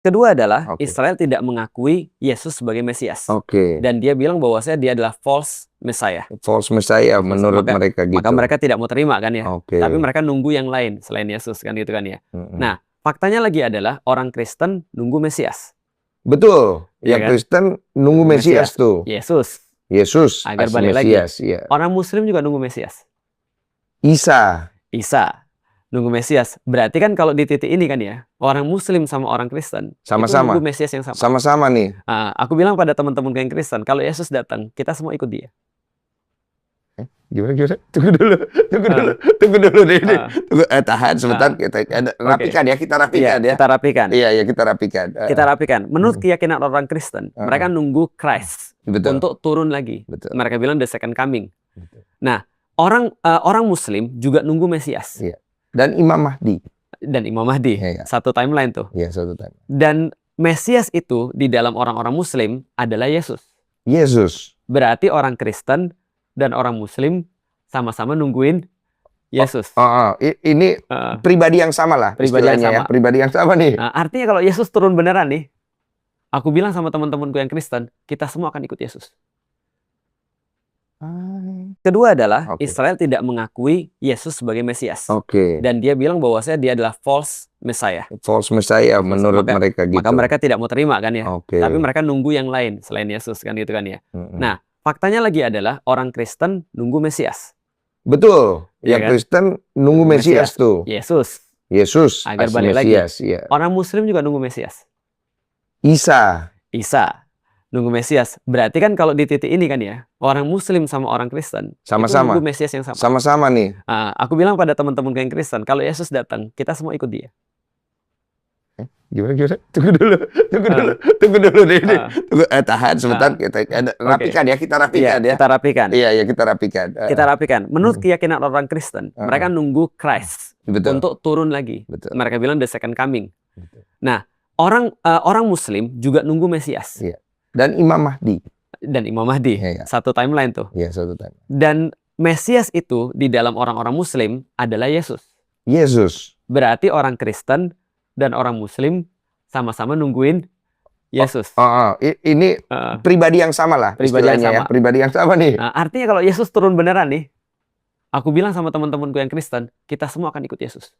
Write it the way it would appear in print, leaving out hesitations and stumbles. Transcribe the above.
Kedua adalah Oke. Israel tidak mengakui Yesus sebagai Mesias. Oke. Dan dia bilang bahwasanya dia adalah false Messiah. False Messiah menurut mereka gitu. Maka mereka tidak mau terima kan ya. Oke. Tapi mereka nunggu yang lain selain Yesus kan gitu kan ya. Nah, faktanya lagi adalah orang Kristen nunggu Mesias. Betul. Iya Yang kan? Kristen nunggu Mesias tuh. Yesus. Yesus Agar balik Mesias, lagi. ya. Orang Muslim juga nunggu Mesias. Isa Nunggu Mesias. Berarti kan kalau di titik ini kan ya, orang Muslim sama orang Kristen sama-sama. nunggu Mesias yang sama. Sama-sama nih. Aku bilang pada teman-teman yang Kristen, kalau Yesus datang, kita semua ikut dia. Gimana? Tunggu dulu deh ini. Tahan sebentar, kita rapikan ya, kita rapikan ya. Kita rapikan. Iya, kita rapikan. Kita rapikan. Menurut keyakinan orang Kristen, mereka nunggu Christ untuk turun lagi. Betul. Mereka bilang the second coming. Betul. Nah, orang Muslim juga nunggu Mesias. Iya. Dan Imam Mahdi. Ya. Satu timeline tuh. Iya, satu timeline. Dan Mesias itu di dalam orang-orang Muslim adalah Yesus. Yesus. Berarti orang Kristen dan orang Muslim sama-sama nungguin Yesus. Ini pribadi yang sama lah. Pribadi yang sama. Ya. Pribadi yang sama nih. Artinya kalau Yesus turun beneran nih, aku bilang sama teman-temanku yang Kristen, kita semua akan ikut Yesus. Kedua adalah Israel tidak mengakui Yesus sebagai Mesias. Dan dia bilang bahwasanya dia adalah false Messiah. False Messiah menurut mereka gitu. Maka mereka tidak mau terima kan ya. Tapi mereka nunggu yang lain selain Yesus kan gitu kan ya. Nah, faktanya lagi adalah orang Kristen nunggu Mesias. Betul. Yang Kristen nunggu Mesias tuh. Yesus. Agar balik lagi. Ya. Orang Muslim juga nunggu Mesias. Isa. Nunggu Mesias. Berarti kan kalau di titik ini kan ya, orang Muslim sama orang Kristen sama-sama. Nunggu Mesias yang sama. Sama-sama nih. Aku bilang pada teman-teman yang Kristen, kalau Yesus datang, kita semua ikut dia. Gimana? Tunggu dulu deh ini. Tahan sebentar, kita rapikan ya, kita rapikan ya. Kita rapikan. Iya, kita rapikan. Kita rapikan. Menurut keyakinan orang Kristen, mereka nunggu Christ untuk turun lagi. Mereka bilang the second coming. Nah, orang Muslim juga nunggu Mesias. Dan Imam Mahdi. Ya. Satu timeline tuh. Iya, satu timeline. Dan Mesias itu di dalam orang-orang Muslim adalah Yesus. Berarti orang Kristen dan orang Muslim sama-sama nungguin Yesus. Ini pribadi yang sama lah. Pribadi yang sama. Ya. Pribadi yang sama nih. Artinya kalau Yesus turun beneran nih, aku bilang sama teman-temanku yang Kristen, kita semua akan ikut Yesus.